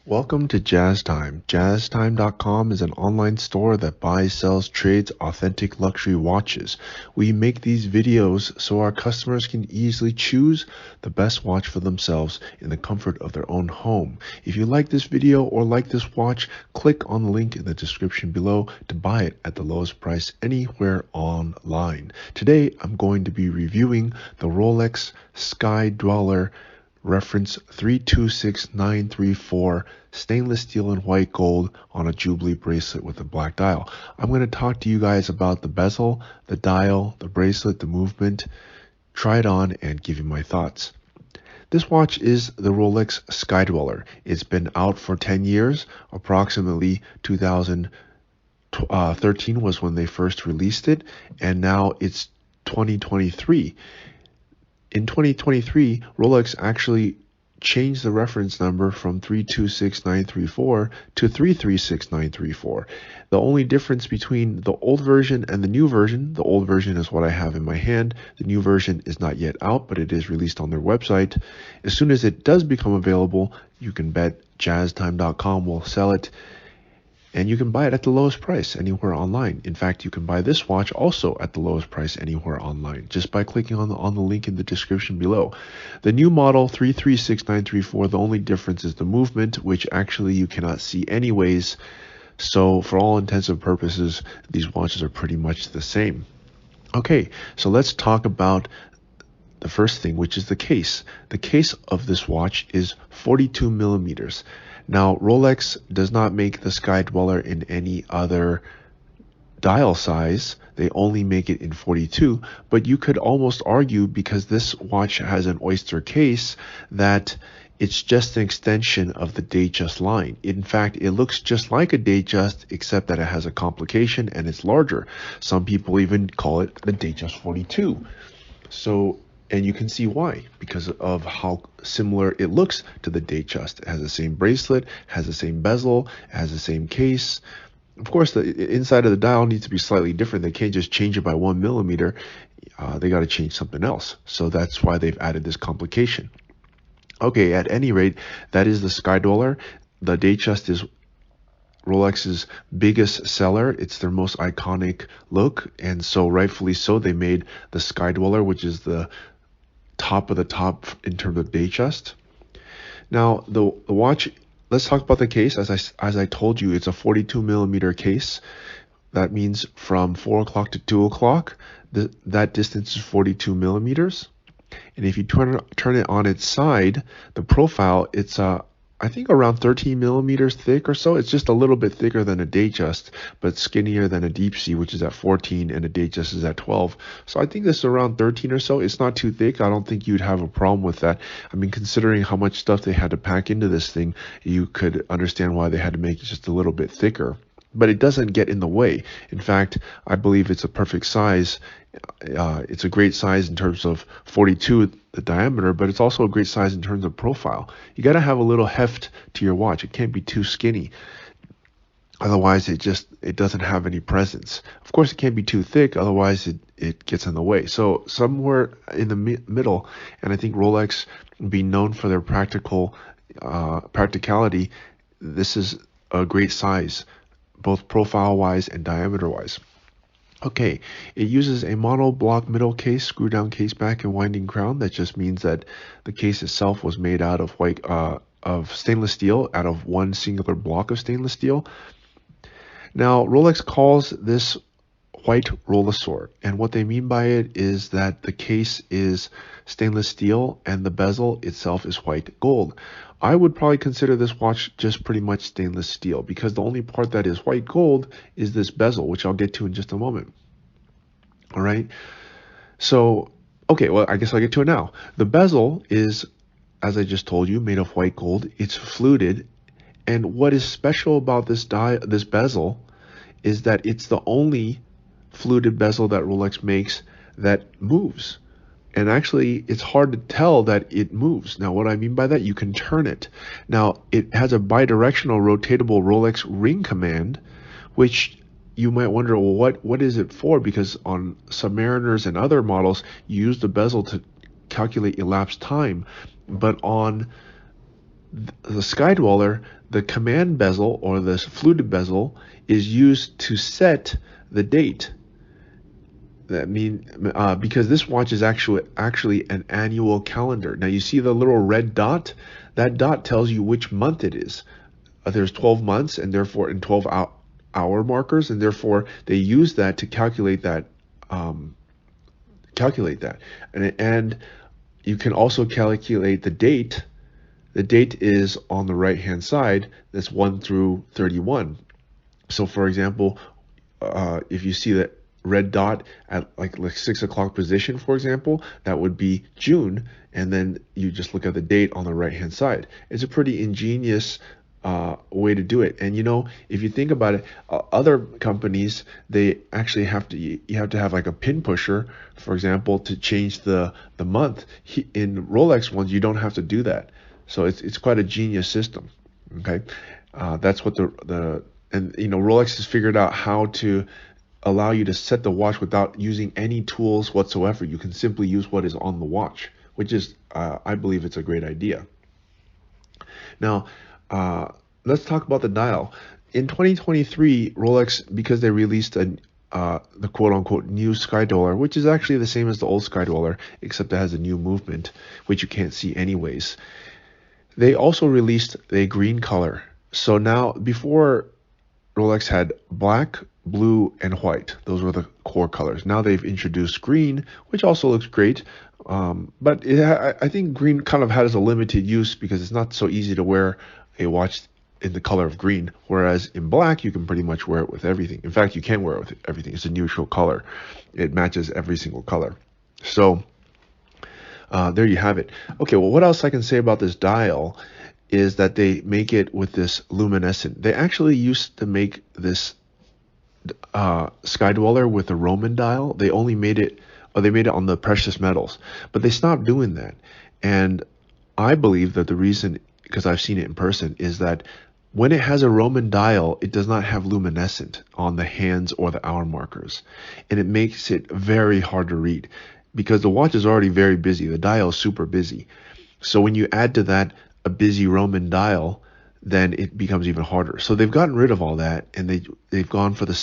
Welcome to Jazz Time. JazzTime.com is an online store that buys, sells, trades authentic luxury watches. We make these videos so our customers can easily choose the best watch for themselves in the comfort of their own home. If you like this video or like this watch, click on the link in the description below to buy it at the lowest price anywhere online. Today, I'm going to be reviewing the Rolex Sky-Dweller reference 326934 stainless steel and white gold on a Jubilee bracelet with a black dial. I'm going to talk to you guys about the bezel, the dial, the bracelet, the movement, try it on, and give you my thoughts. This watch is the Rolex Sky-Dweller. It's been out for 10 years. Approximately 2013 was when they first released it, and now it's 2023. In 2023, Rolex actually changed the reference number from 326934 to 336934. The only difference between the old version and the new version, the old version is what I have in my hand. The new version is not yet out, but it is released on their website. As soon as it does become available, you can bet JazzTime.com will sell it. And you can buy it at the lowest price anywhere online. In fact, you can buy this watch also at the lowest price anywhere online just by clicking on the link in the description below. The new model 336934, the only difference is the movement, which actually you cannot see anyways. So for all intents and purposes, these watches are pretty much the same. Okay, so let's talk about the first thing, which is the case. The case of this watch is 42 millimeters. Now, Rolex does not make the Sky-Dweller in any other dial size. They only make it in 42, but you could almost argue, because this watch has an oyster case, that it's just an extension of the Datejust line. In fact, it looks just like a Datejust, except that it has a complication and it's larger. Some people even call it the Datejust 42. And you can see why, because of how similar it looks to the Datejust. It has the same bracelet, has the same bezel, has the same case. Of course, the inside of the dial needs to be slightly different. They can't just change it by 1 millimeter. They got to change something else. So that's why they've added this complication. Okay, at any rate, that is the Sky-Dweller. The Datejust is Rolex's biggest seller. It's their most iconic look, and so rightfully so, they made the Sky-Dweller, which is the top of the top in terms of Datejust. Now the watch, let's talk about the case. As I told you, it's a 42 millimeter case. That means from 4 o'clock to 2 o'clock, that distance is 42 millimeters. And if you turn it on its side, the profile, it's I think around 13 millimeters thick or so. It's just a little bit thicker than a Datejust, but skinnier than a Deep Sea, which is at 14, and a Datejust is at 12. So I think this is around 13 or so. It's not too thick. I don't think you'd have a problem with that. I mean, considering how much stuff they had to pack into this thing, you could understand why they had to make it just a little bit thicker. But it doesn't get in the way. In fact, I believe it's a perfect size. It's a great size in terms of 42, the diameter, but it's also a great size in terms of profile. You got to have a little heft to your watch. It can't be too skinny. Otherwise, it doesn't have any presence. Of course, it can't be too thick. Otherwise, it gets in the way. So somewhere in the middle, and I think Rolex, being known for their practicality, this is a great size, both profile-wise and diameter-wise. Okay, it uses a monoblock middle case, screw-down case back, and winding crown. That just means that the case itself was made out of stainless steel, out of one singular block of stainless steel. Now, Rolex calls this white Rolesor, and what they mean by it is that the case is stainless steel and the bezel itself is white gold. I would probably consider this watch just pretty much stainless steel, because the only part that is white gold is this bezel, which I'll get to in just a moment. All right. So, okay, well, I guess I'll get to it now. The bezel is, as I just told you, made of white gold. It's fluted. And what is special about this bezel is that it's the only fluted bezel that Rolex makes that moves. And actually, it's hard to tell that it moves. Now, what I mean by that, you can turn it. Now, it has a bidirectional rotatable Rolex ring command, which you might wonder, well, what is it for? Because on Submariners and other models, you use the bezel to calculate elapsed time. But on The Sky-Dweller, the command bezel or the fluted bezel is used to set the date. Because this watch is actually an annual calendar. Now you see the little red dot. That dot tells you which month it is. There's 12 months, and therefore in 12-hour markers, and therefore they use that to calculate that. And you can also calculate the date. The date is on the right hand side. That's 1 through 31. So for example, if you see that red dot at like 6 o'clock position, for example, that would be June, and then you just look at the date on the right hand side. It's a pretty ingenious way to do it. And if you think about it, other companies, they actually you have to have like a pin pusher, for example, to change the month. In Rolex ones, you don't have to do that. So it's quite a genius system. Okay, that's what Rolex has figured out how to allow you to set the watch without using any tools whatsoever. You can simply use what is on the watch, which is, I believe it's a great idea. Now, let's talk about the dial. In 2023, Rolex, because they released the quote-unquote new Sky-Dweller, which is actually the same as the old Sky-Dweller, except it has a new movement, which you can't see anyways. They also released a green color. So now, before, Rolex had black, blue, and white. Those were the core colors. Now they've introduced green, which also looks great. But I think green kind of has a limited use because it's not so easy to wear a watch in the color of green. Whereas in black, you can pretty much wear it with everything. In fact, you can wear it with everything. It's a neutral color. It matches every single color. So there you have it. Okay, well, what else I can say about this dial is that they make it with this luminescent. They actually used to make this Sky-Dweller with a Roman dial. They made it on the precious metals, but they stopped doing that. And I believe that the reason, because I've seen it in person, is that when it has a Roman dial, it does not have luminescent on the hands or the hour markers, and it makes it very hard to read because the watch is already very busy. The dial is super busy. So when you add to that a busy Roman dial, then it becomes even harder. So they've gotten rid of all that, and they've gone for the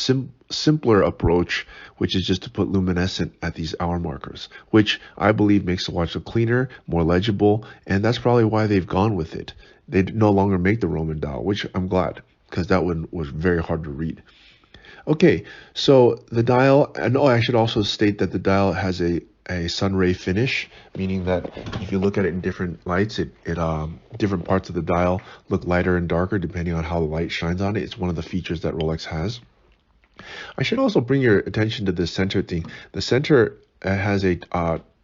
simpler approach, which is just to put luminescent at these hour markers, which I believe makes the watch look cleaner, more legible, and that's probably why they've gone with it. They no longer make the Roman dial, which I'm glad, because that one was very hard to read. Okay, so the dial, and I should also state that the dial has a sunray finish, meaning that if you look at it in different lights, different parts of the dial look lighter and darker depending on how the light shines on it. It's one of the features that Rolex has. I should also bring your attention to the center thing. The center has a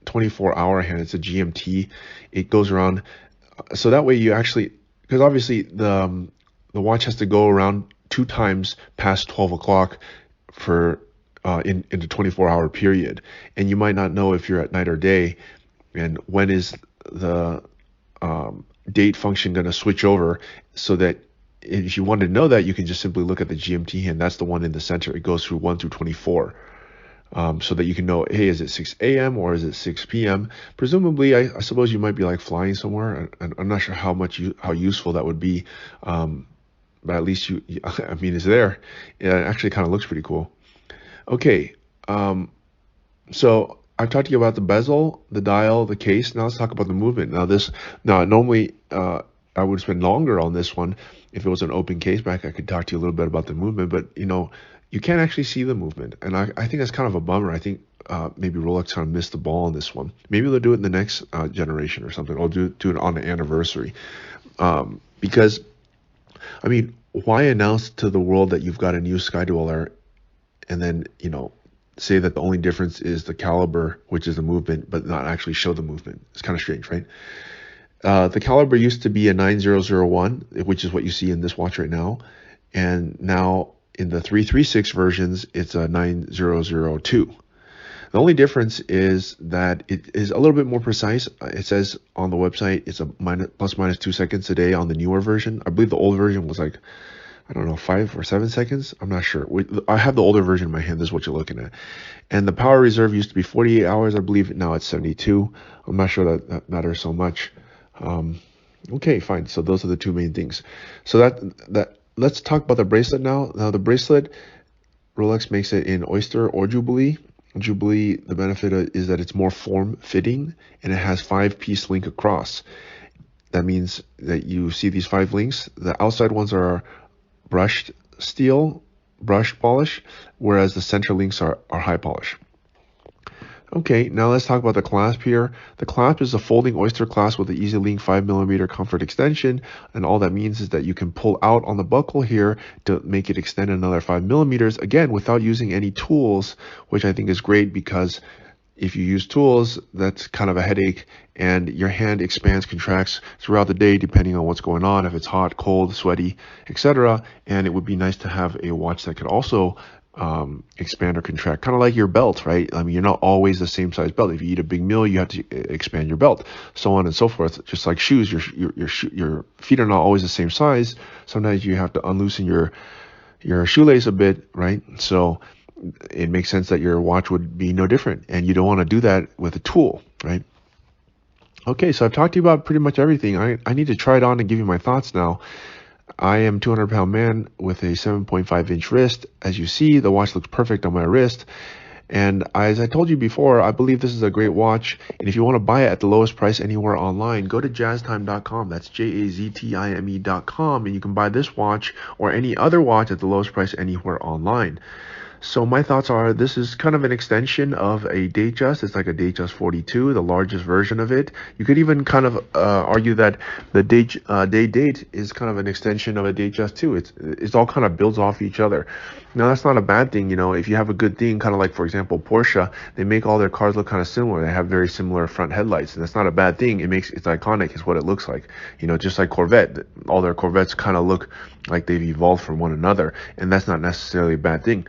24-hour hand. It's a GMT. It goes around, so that way you actually, because obviously the watch has to go around 2 times past 12 o'clock for in the 24-hour period, and you might not know if you're at night or day, and when is the date function going to switch over, so that if you want to know that, you can just simply look at the GMT hand. That's the one in the center. It goes through 1 through 24, so that you can know, hey, is it 6 a.m. or is it 6 p.m.? Presumably, I suppose you might be like flying somewhere. I'm not sure how useful that would be, but at least I mean, it's there. It actually kind of looks pretty cool. Okay, so I've talked to you about the bezel, the dial, the case. Now let's talk about the movement. Now normally I would spend longer on this one if it was an open case back. I could talk to you a little bit about the movement, but you can't actually see the movement, and I think that's kind of a bummer. I think maybe Rolex kind of missed the ball on this one. Maybe they'll do it in the next generation or something, or do it on the anniversary, because I mean, why announce to the world that you've got a new Sky-Dweller and then, say that the only difference is the caliber, which is the movement, but not actually show the movement? It's kind of strange, right? The caliber used to be a 9001, which is what you see in this watch right now. And now in the 336 versions, it's a 9002. The only difference is that it is a little bit more precise. It says on the website it's a plus minus 2 seconds a day on the newer version. I believe the old version was like, I don't know, 5 or 7 seconds. I'm not sure. I have the older version in my hand. This is what you're looking at. And the power reserve used to be 48 hours. I believe now it's 72. I'm not sure that matters so much. Okay, fine. So those are the two main things. So that let's talk about the bracelet now. Now the bracelet, Rolex makes it in Oyster or Jubilee. Jubilee, the benefit is that it's more form fitting and it has 5-piece link across. That means that you see these 5 links. The outside ones are brushed steel, brushed polish, whereas the center links are high polish. Okay, now let's talk about the clasp here. The clasp is a folding oyster clasp with an easy link 5mm comfort extension, and all that means is that you can pull out on the buckle here to make it extend another 5mm, again without using any tools, which I think is great because if you use tools, that's kind of a headache, and your hand expands, contracts throughout the day depending on what's going on, if it's hot, cold, sweaty, etc. And it would be nice to have a watch that could also expand or contract, kind of like your belt, right? I mean, you're not always the same size belt. If you eat a big meal, you have to expand your belt, so on and so forth. Just like shoes, your feet are not always the same size. Sometimes you have to unloosen your shoelace a bit, right? So it makes sense that your watch would be no different, and you don't want to do that with a tool, right? Okay, so I've talked to you about pretty much everything. I need to try it on and give you my thoughts now. I am 200-pound man with a 7.5-inch wrist. As you see, the watch looks perfect on my wrist. And as I told you before, I believe this is a great watch. And if you want to buy it at the lowest price anywhere online, go to jazztime.com. That's JAZTIME.com. And you can buy this watch or any other watch at the lowest price anywhere online. So my thoughts are, this is kind of an extension of a Datejust. It's like a Datejust 42, the largest version of it. You could even kind of argue that the Date is kind of an extension of a Datejust too. It's all kind of builds off each other. Now that's not a bad thing, you know. If you have a good thing, kind of like for example Porsche, they make all their cars look kind of similar. They have very similar front headlights, and that's not a bad thing. It's iconic. It's what it looks like, you know. Just like Corvette, all their Corvettes kind of look like they've evolved from one another, and that's not necessarily a bad thing.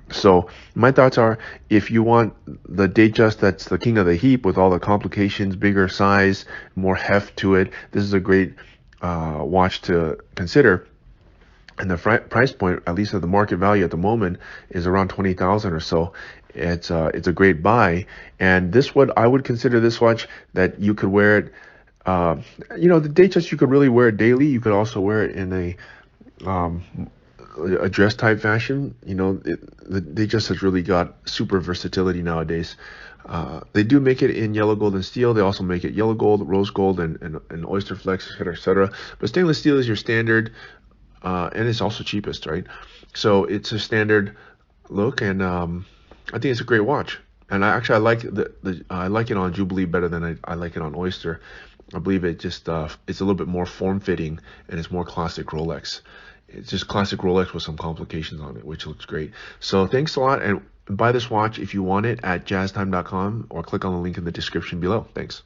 So my thoughts are, if you want the Datejust that's the king of the heap with all the complications, bigger size, more heft to it, this is a great watch to consider. And the price point, at least at the market value at the moment, is around 20,000 or so. It's a great buy, and I would consider this watch that you could wear it. You know, the Datejust, you could really wear it daily. You could also wear it in a dress type fashion. You know, they just has really got super versatility nowadays. They do make it in yellow gold and steel. They also make it yellow gold, rose gold, and oyster flex, etc., etc. But stainless steel is your standard, and it's also cheapest, right? So it's a standard look, and I think it's a great watch. And I like I like it on Jubilee better than I like it on Oyster. I believe it just it's a little bit more form fitting, and it's more classic Rolex. It's just classic Rolex with some complications on it, which looks great. So thanks a lot, and buy this watch if you want it at jazztime.com or click on the link in the description below. Thanks.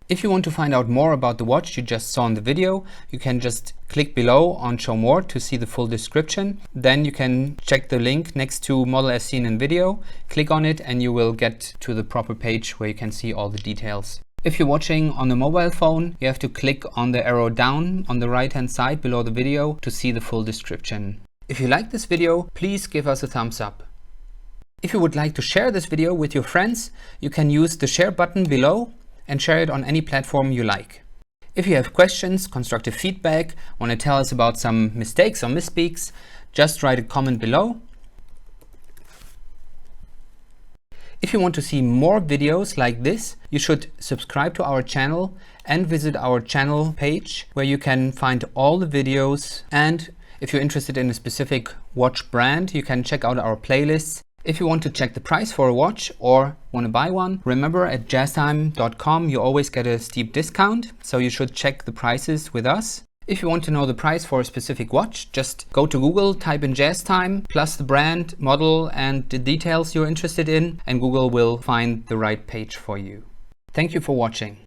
If you want to find out more about the watch you just saw in the video, you can just click below on Show More to see the full description. Then you can check the link next to Model as seen in video, click on it, and you will get to the proper page where you can see all the details. If you're watching on a mobile phone, you have to click on the arrow down on the right hand side below the video to see the full description. If you like this video, please give us a thumbs up. If you would like to share this video with your friends, you can use the share button below and share it on any platform you like. If you have questions, constructive feedback, want to tell us about some mistakes or misspeaks, just write a comment below. If you want to see more videos like this, you should subscribe to our channel and visit our channel page where you can find all the videos. And if you're interested in a specific watch brand, you can check out our playlists. If you want to check the price for a watch or want to buy one, remember at jazztime.com you always get a steep discount, so you should check the prices with us. If you want to know the price for a specific watch, just go to Google, type in JazzTime, plus the brand, model, and the details you're interested in, and Google will find the right page for you. Thank you for watching.